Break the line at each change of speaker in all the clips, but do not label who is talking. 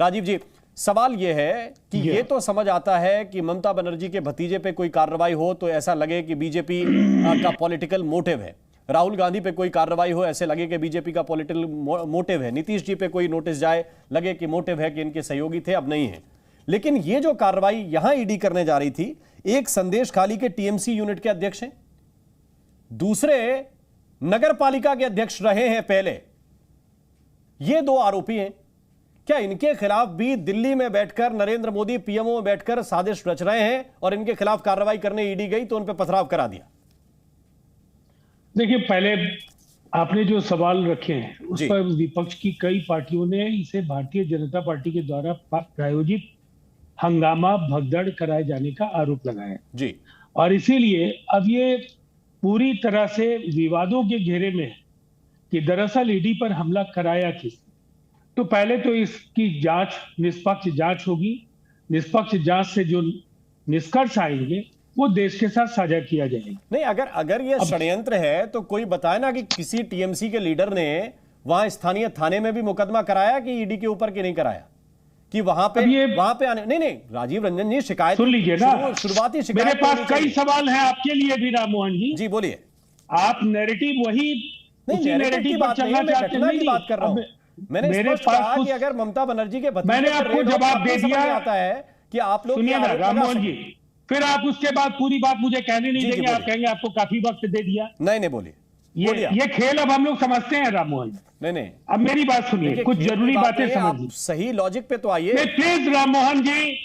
राजीव जी, सवाल यह है कि ये तो समझ आता है कि ममता बनर्जी के भतीजे पे कोई कार्रवाई हो तो ऐसा लगे कि बीजेपी का पॉलिटिकल मोटिव है, राहुल गांधी पे कोई कार्रवाई हो ऐसे लगे कि बीजेपी का पॉलिटिकल मोटिव है, नीतीश जी पे कोई नोटिस जाए लगे कि मोटिव है कि इनके सहयोगी थे, अब नहीं है। लेकिन ये जो कार्रवाई यहां ईडी करने जा रही थी, एक संदेश खाली के टीएमसी यूनिट के अध्यक्ष हैं, दूसरे नगर पालिका के अध्यक्ष रहे हैं पहले, ये दो आरोपी हैं। क्या इनके खिलाफ भी दिल्ली में बैठकर नरेंद्र मोदी पीएमओ में बैठकर साजिश रच रहे हैं और इनके खिलाफ कार्रवाई करने ईडी गई तो उन पर पथराव करा दिया?
देखिए, पहले आपने जो सवाल रखे हैं उस पर विपक्ष की कई पार्टियों ने इसे भारतीय जनता पार्टी के द्वारा प्रायोजित हंगामा भगदड़ कराए जाने का आरोप लगाया
जी,
और इसीलिए अब ये पूरी तरह से विवादों के घेरे में है कि दरअसल ईडी पर हमला कराया किसने। तो पहले तो इसकी जांच, निष्पक्ष जांच होगी। निष्पक्ष जांच से जो निष्कर्ष आएंगे वो देश के साथ साझा किया जाएगा।
नहीं, अगर ये षड्यंत्र है तो कोई बताए ना कि किसी टीएमसी के लीडर ने वहां स्थानीय थाने में भी मुकदमा कराया कि ईडी के ऊपर कि नहीं कराया, कि वहां पे आने नहीं राजीव रंजन जी, शिकायत
सुन लीजिए ना,
शुरुआती शिकायत।
मेरे पास कई सवाल हैं आपके लिए भी राम मोहन जी।
जी बोलिए।
आप नैरेटिव वही
नहीं, नैरेटिव पर चलना चाहते हैं, की बात कर रहा हूं। मैंने स्पष्ट कहा कि अगर ममता बनर्जी के भतीजे,
मैंने आपको जवाब दे दिया।
आता है कि आप लोग,
सुनिए ना राम मोहन जी, फिर आप उसके बाद पूरी बात मुझे कहने नहीं देंगे, आप कहेंगे आपको काफी वक्त दे दिया।
नहीं बोलिए।
ये खेल अब हम लोग समझते हैं राम मोहन।
नहीं,
अब मेरी बात सुनिए, कुछ जरूरी बातें समझिए,
सही लॉजिक पे तो आइए।
प्लीज राम मोहन जी,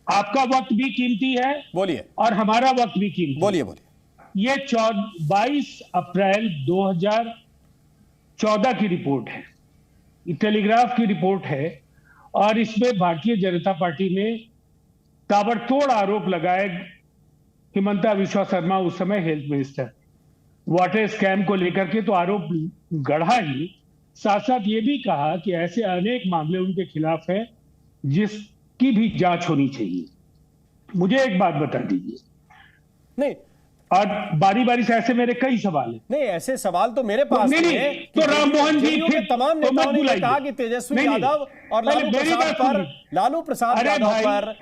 आपका वक्त भी कीमती है,
बोलिए,
और हमारा वक्त भी कीमती।
बोलिए।
ये 22 अप्रैल 2014 की रिपोर्ट है, टेलीग्राफ की रिपोर्ट है, और इसमें भारतीय जनता पार्टी ने ताबड़तोड़ आरोप लगाए कि हिमंता बिस्वा शर्मा उस समय हेल्थ मिनिस्टर, वाटर स्कैम को लेकर के तो आरोप गढ़ा ही, साथ साथ ये भी कहा कि ऐसे अनेक मामले उनके खिलाफ हैं जिसकी भी जांच होनी चाहिए। मुझे एक बात बता दीजिए।
नहीं,
और बारी बारी से ऐसे मेरे कई सवाल हैं।
नहीं, ऐसे सवाल तो मेरे पास
नहीं, तो राम मोहन जी
के तमाम नेताओं ने कहा कि तेजस्वी यादव और लालू प्रसाद यादव पर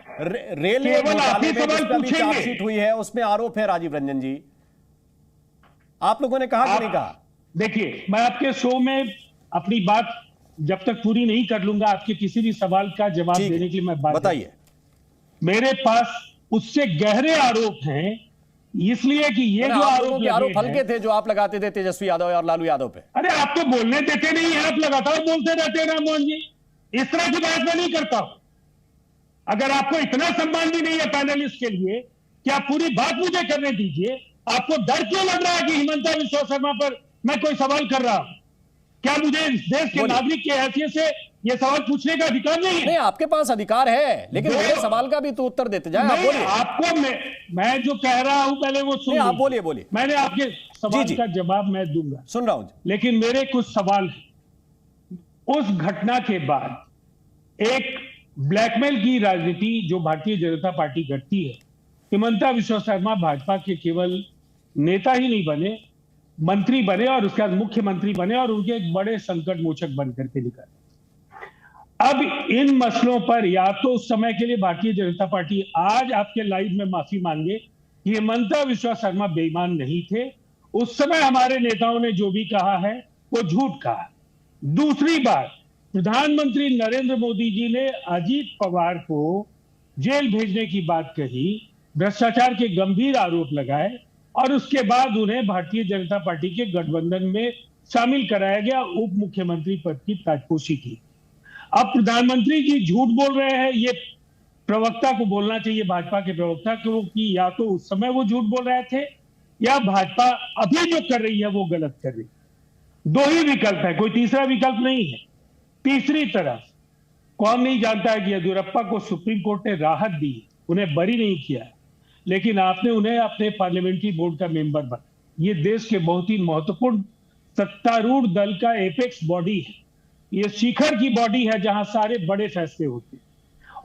रेलवे घोटाले में चार्जशीट हुई है, उसमें आरोप है। राजीव रंजन जी, आप लोगों ने कहा कि नहीं कहा?
देखिए, मैं आपके शो में अपनी बात जब तक पूरी नहीं कर लूंगा, आपके किसी भी सवाल का जवाब देने के लिए मैं बात
बताइए।
मेरे पास उससे गहरे आरोप हैं, इसलिए कि ये जो
आरोप हल्के थे जो आप लगाते थे तेजस्वी यादव और लालू यादव पे।
अरे आप तो बोलने देते नहीं है, आप लगातार बोलते रहते हैं राम मोहन जी। इस तरह की बात मैं नहीं करता हूं। अगर आपको इतना सम्मान भी नहीं है पैनलिस्ट के लिए कि आप पूरी बात मुझे करने दीजिए, आपको डर क्यों लग रहा है कि हिमंता बिस्वा शर्मा पर मैं कोई सवाल कर रहा हूं? क्या मुझे इस देश के नागरिक की हैसियत से यह सवाल पूछने का अधिकार नहीं है?
नहीं, आपके पास अधिकार है, लेकिन मेरे सवाल का भी तो उत्तर देते जाए। आप बोलिए।
आपको मैं जो कह रहा हूं पहले वो सुन।
आप बोलिए।
मैंने आपके सवाल का जवाब मैं दूंगा,
सुन रहा हूं,
लेकिन मेरे कुछ सवाल हैं। उस घटना के बाद एक ब्लैकमेल की राजनीति जो भारतीय जनता पार्टी करती है, हिमंता बिस्वा शर्मा भाजपा के केवल नेता ही नहीं बने, मंत्री बने और उसके बाद मुख्यमंत्री बने और उनके एक बड़े संकट मोचक बनकर के निकले। अब इन मसलों पर या तो उस समय के लिए भारतीय जनता पार्टी आज आपके लाइव में माफी मांगे कि हिमंता बिस्वा शर्मा बेईमान नहीं थे, उस समय हमारे नेताओं ने जो भी कहा है वो झूठ कहा। दूसरी बात, प्रधानमंत्री नरेंद्र मोदी जी ने अजीत पवार को जेल भेजने की बात कही, भ्रष्टाचार के गंभीर आरोप लगाए, और उसके बाद उन्हें भारतीय जनता पार्टी के गठबंधन में शामिल कराया गया, उप मुख्यमंत्री पद की ताजपोशी की। अब प्रधानमंत्री जी झूठ बोल रहे हैं, ये प्रवक्ता को बोलना चाहिए, भाजपा के प्रवक्ता को, कि या तो उस समय वो झूठ बोल रहे थे या भाजपा अभी जो कर रही है वो गलत कर रही है। दो ही विकल्प है, कोई तीसरा विकल्प नहीं है। तीसरी तरफ कौन नहीं जानता है कि येदियुरप्पा को सुप्रीम कोर्ट ने राहत दी, उन्हें बरी नहीं किया, लेकिन आपने उन्हें अपने पार्लियामेंट्री बोर्ड का मेंबर बना। ये देश के बहुत ही महत्वपूर्ण सत्तारूढ़ दल का एपेक्स बॉडी है, ये शिखर की बॉडी है जहां सारे बड़े फैसले होते हैं,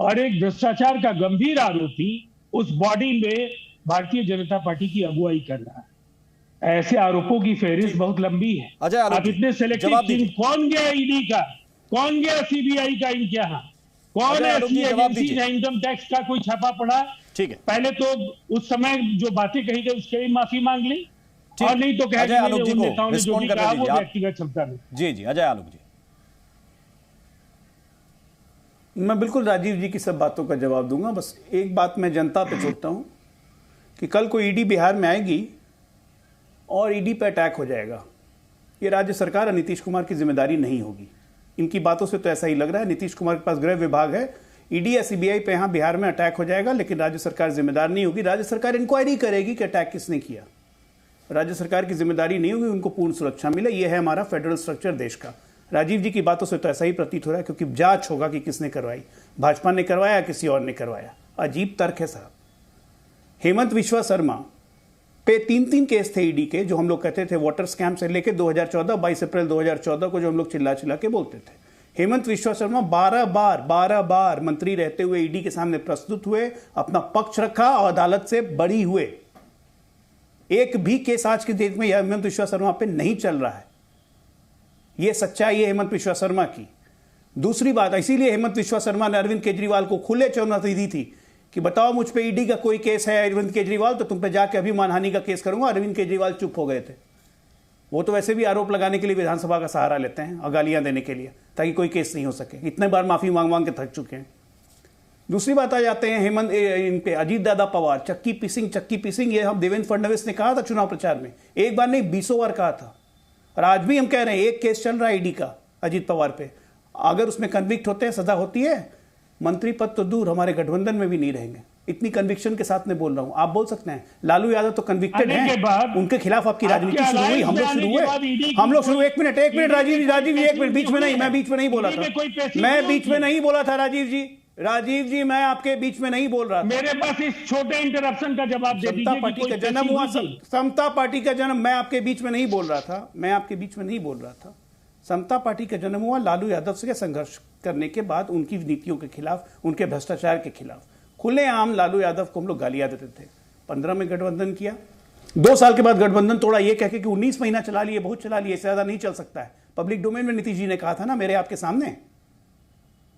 और एक भ्रष्टाचार का गंभीर आरोपी उस बॉडी में भारतीय जनता पार्टी की अगुवाई कर रहा है। ऐसे आरोपों की फहरिस्त बहुत लंबी है। आप इतने सेलेक्टिव, कौन गया ईडी का, कौन गया सीबीआई का इनके यहां? कौन
अजय आलोक जी,
ऐसी
जवाब
एजेंसी
दीजिए।
जहां इनकम टैक्स का कोई छापा पड़ा?
ठीक है,
पहले तो उस समय जो बातें कही गई उसके भी माफी मांग ली,
ठीक।
और नहीं तो कह
अजय आलोक जी
उन
को
नेताओं ने जो
रिस्पॉन्ड
भी
करने
कहा
दीजिए
वो
आप।
व्यक्तिगत क्षमता में।
जी जी, अजय आलोक जी।
मैं बिल्कुल राजीव जी की सब बातों का जवाब दूंगा। बस एक बात मैं जनता पे छोड़ता हूं कि कल को ईडी बिहार में आएगी और ईडी पे अटैक हो जाएगा, ये राज्य सरकार और नीतीश कुमार की जिम्मेदारी नहीं होगी। इनकी बातों से तो ऐसा ही लग रहा है। नीतीश कुमार के पास गृह विभाग है, ईडी या सीबीआई पे यहां बिहार में अटैक हो जाएगा, लेकिन राज्य सरकार जिम्मेदार नहीं होगी। राज्य सरकार इंक्वायरी करेगी कि अटैक किसने किया। राज्य सरकार की जिम्मेदारी नहीं होगी, उनको पूर्ण सुरक्षा मिले। यह है हमारा फेडरल स्ट्रक्चर देश का। राजीव जी की बातों से तो ऐसा ही प्रतीत हो रहा है, क्योंकि जांच होगा कि किसने करवाई, भाजपा ने करवाया या किसी और ने करवाया। अजीब तर्क है साहब। हेमंत विश्वा शर्मा पे 3 केस थे ईडी के, जो हम लोग कहते थे वाटर स्कैम से लेकर 2014, 22 अप्रैल 2014 को जो हम लोग चिल्ला चिल्ला के बोलते थे। हेमंत विश्वा शर्मा 12 बार मंत्री रहते हुए ईडी के सामने प्रस्तुत हुए, अपना पक्ष रखा और अदालत से बरी हुए। एक भी केस आज के डेट में हेमंत विश्वा शर्मा पे नहीं चल रहा है। यह सच्चाई है हेमंत विश्वा शर्मा की। दूसरी बात, इसीलिए हेमंत विश्वा शर्मा ने अरविंद केजरीवाल को खुले चुनौती दी थी कि बताओ मुझ पे ईडी का कोई केस है अरविंद केजरीवाल, तो तुम पे जाके अभी मानहानि का केस करूंगा। अरविंद केजरीवाल चुप हो गए थे। वो तो वैसे भी आरोप लगाने के लिए विधानसभा का सहारा लेते हैं और गालियां देने के लिए, ताकि कोई केस नहीं हो सके। इतने बार माफी मांग मांग के थक चुके हैं। दूसरी बात आ जाते हैं हेमंत इन पे अजीत दादा पवार, चक्की पीसिंग, ये हम देवेंद्र फडणवीस ने कहा था चुनाव प्रचार में, एक बार नहीं 20 बार कहा था। और आज भी हम कह रहे हैं एक केस चल रहा है ईडी का अजीत पवार पे, अगर उसमें कन्विक्ट होते हैं, सजा होती है, मंत्री पद तो दूर हमारे गठबंधन में भी नहीं रहेंगे। इतनी कन्विक्शन के साथ में बोल रहा हूं। आप बोल सकते हैं लालू यादव तो कन्विक्टेड हैं, उनके खिलाफ आपकी राजनीति शुरू हुई, हम लोग शुरू हुए। एक मिनट राजीव जी, एक मिनट, बीच में नहीं, मैं बीच में नहीं बोला था, मैं बीच में नहीं बोला था राजीव जी, मैं आपके बीच में नहीं बोल रहा था।
मेरे पास इस छोटे इंटरप्शन का जवाब दे दीजिए।
समता पार्टी का जन्म हुआ, समता पार्टी का जन्म, मैं आपके बीच में नहीं बोल रहा था, समता पार्टी का जन्म हुआ लालू यादव से संघर्ष करने के बाद, उनकी नीतियों के खिलाफ, उनके भ्रष्टाचार के खिलाफ। खुलेआम लालू यादव को हम लोग गालियां देते थे। 15 में गठबंधन किया, 2 साल के बाद गठबंधन तोड़ा, ये कह के कि 19 महीना चला लिए, बहुत चला लिए, इससे ज्यादा नहीं चल सकता है। पब्लिक डोमेन में नीतीश जी ने कहा था ना मेरे आपके सामने,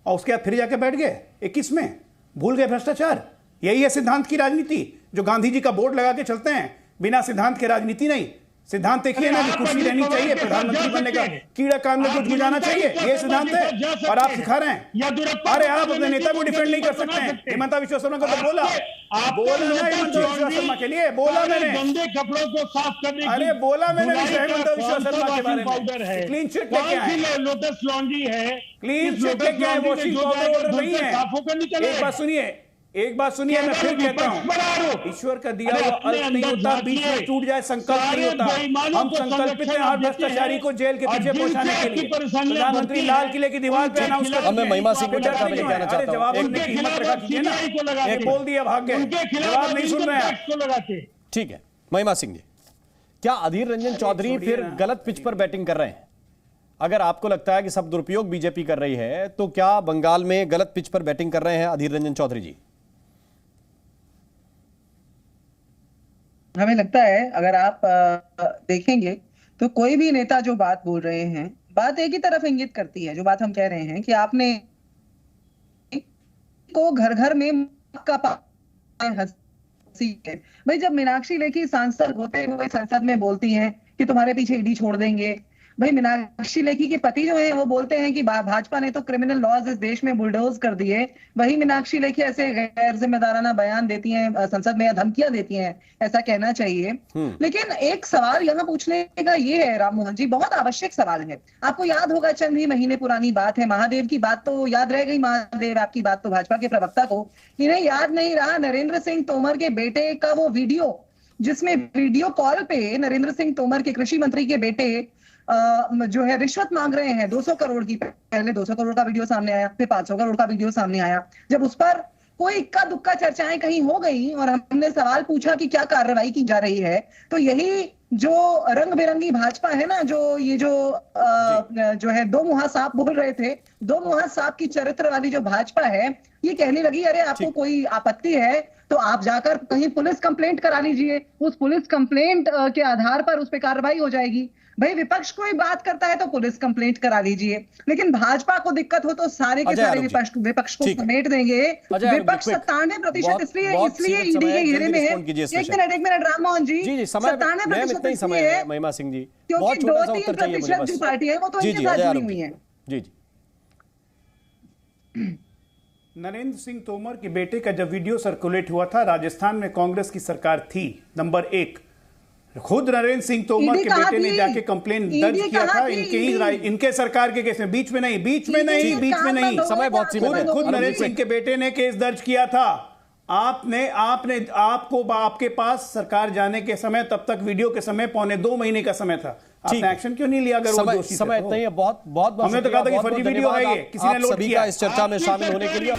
और उसके बाद फिर जाके बैठ गए 21 में, भूल गए भ्रष्टाचार। यही है सिद्धांत की राजनीति, जो गांधी जी का बोर्ड लगा के चलते हैं। बिना सिद्धांत के राजनीति नहीं। सिद्धांत देखिए ना कि कुर्सी रहनी चाहिए, प्रधानमंत्री बनने का, कीड़ा कान में कुछ गुजाना चाहिए, ये सिद्धांत है, और आप सिखा रहे हैं। अरे आप अपने नेता को डिफेंड नहीं कर सकते हैं। हेमंत विश्वा शर्मा को तो बोला ना, हेमंत विश्वा शर्मा के लिए बोला मैंने,
गंदे कपड़ों को साफ करने,
अरे बोला मैंने हेमंत विश्वा शर्मा के बारे में। क्लीन चिट लेके आए,
लोटस लॉन्ड्री है,
क्लीन चिट लेके आए, वॉशिंग पाउडर नहीं है। एक बात सुनिए, मैं फिर कहता हूं, ईश्वर का दिया हुआ अल्प नहीं होता, बीच में टूट जाए संकल्प नहीं होता। हम संकल्पित हैं हर भ्रष्टाचारी को जेल के पीछे पहुंचाने के लिए। प्रधानमंत्री लाल किले की दीवार पे अनाउंस कर,
मैं महिमा सिंह को चर्चा में लेके आना चाहता हूं।
जवाब देने की हिम्मत रखा कीजिए ना, एक बोल दिया भाग गए, जवाब नहीं सुन रहे हैं।
ठीक है महिमा सिंह जी, क्या अधीर रंजन चौधरी फिर गलत पिच पर बैटिंग कर रहे हैं? अगर आपको लगता है कि सब दुरुपयोग बीजेपी कर रही है, तो क्या बंगाल में गलत पिच पर बैटिंग कर रहे हैं अधीर रंजन चौधरी जी?
हमें लगता है अगर आप देखेंगे तो कोई भी नेता जो बात बोल रहे हैं, बात एक ही तरफ इंगित करती है। जो बात हम कह रहे हैं कि आपने को घर घर में का हंसी है भाई, जब मीनाक्षी लेखी सांसद होते हुए संसद में बोलती हैं कि तुम्हारे पीछे ईडी छोड़ देंगे। भाई मीनाक्षी लेखी के पति जो है वो बोलते हैं कि भाजपा ने तो क्रिमिनल लॉज इस देश में बुलडोज कर दिए। वही मीनाक्षी लेखी ऐसे गैर जिम्मेदाराना बयान देती हैं संसद में, या धमकियां देती हैं, ऐसा कहना चाहिए। लेकिन एक सवाल यहाँ पूछने का ये है राम मोहन जी, बहुत आवश्यक सवाल है। आपको याद होगा चंद ही महीने पुरानी बात है, महादेव की बात तो याद रह गई, महादेव आपकी बात तो भाजपा के प्रवक्ता को इन्हें याद नहीं रहा। नरेंद्र सिंह तोमर के बेटे का वो वीडियो, जिसमें वीडियो कॉल पे नरेंद्र सिंह तोमर के कृषि मंत्री के बेटे जो है रिश्वत मांग रहे हैं 200 करोड़ की। पहले 200 करोड़ का वीडियो सामने आया, फिर 500 करोड़ का वीडियो सामने आया। जब उस पर कोई इक्का दुक्का चर्चाएं कहीं हो गई और हमने सवाल पूछा कि क्या कार्रवाई की जा रही है, तो यही जो रंग बिरंगी भाजपा है ना, जो ये जो है दो मुहा सांप बोल रहे थे, दो मुहा सांप की चरित्र वाली जो भाजपा है, ये कहने लगी अरे आपको कोई आपत्ति है तो आप जाकर कहीं पुलिस कंप्लेंट करा लीजिए, उस पुलिस कंप्लेंट के आधार पर उस पर कार्रवाई हो जाएगी। भाई विपक्ष कोई बात करता है तो पुलिस कंप्लेंट करा लीजिए, लेकिन भाजपा को दिक्कत हो तो सारे के
अजय
सारे
आलोक जी,
विपक्ष को
ठीक है।
समेट देंगे।
अजय आलोक जी,
विपक्ष
quick,
97% इसलिए
बहुत
इसलिए
सीमित
ईडी
समय
के
है,
घेरे
जल्दी
में है।
respond कीजिए इस
एक मिनट राम मोहन जी,
जी समय मैम इतना ही
97%
समय
इसलिए
है
है
महिमा सिंह जी,
क्योंकि
बहुत छोटा सा
2-3
उत्तर चाहिए मुझे
प्रतिशत
बस।
जो पार्टी है वो तो
जी
इनके
जी
साथ
अजय
जुड़ी
आलोक
हुई
जी,
है।
जी जी
नरेंद्र सिंह तोमर के बेटे का जब वीडियो सर्कुलेट हुआ था, राजस्थान में कांग्रेस की सरकार थी, नंबर 1। खुद नरेंद्र सिंह तोमर
ईडी
के
कहाँ
बेटे ने
थी?
जाके कंप्लेन
ईडी
दर्ज किया
कहाँ
था
थी?
इनके ही
ईडी?
इनके सरकार के केस में। बीच में नहीं, बीच में नहीं, बीच में नहीं।
समय बहुत सीमित है।
खुद नरेंद्र सिंह के बेटे ने केस दर्ज किया था। आपके पास सरकार जाने के समय, तब तक वीडियो के समय 1.25 महीने का समय था। आपने एक्शन क्यों नहीं लिया? अगर वो दोषी थे
समय
तो?
इतना ही है। बहुत बहुत
हमने तो कहा था कि फर्जी वीडियो है ये, किसी ने लोड
सभी
किया।
का इस चर्चा में शामिल होने के लिए।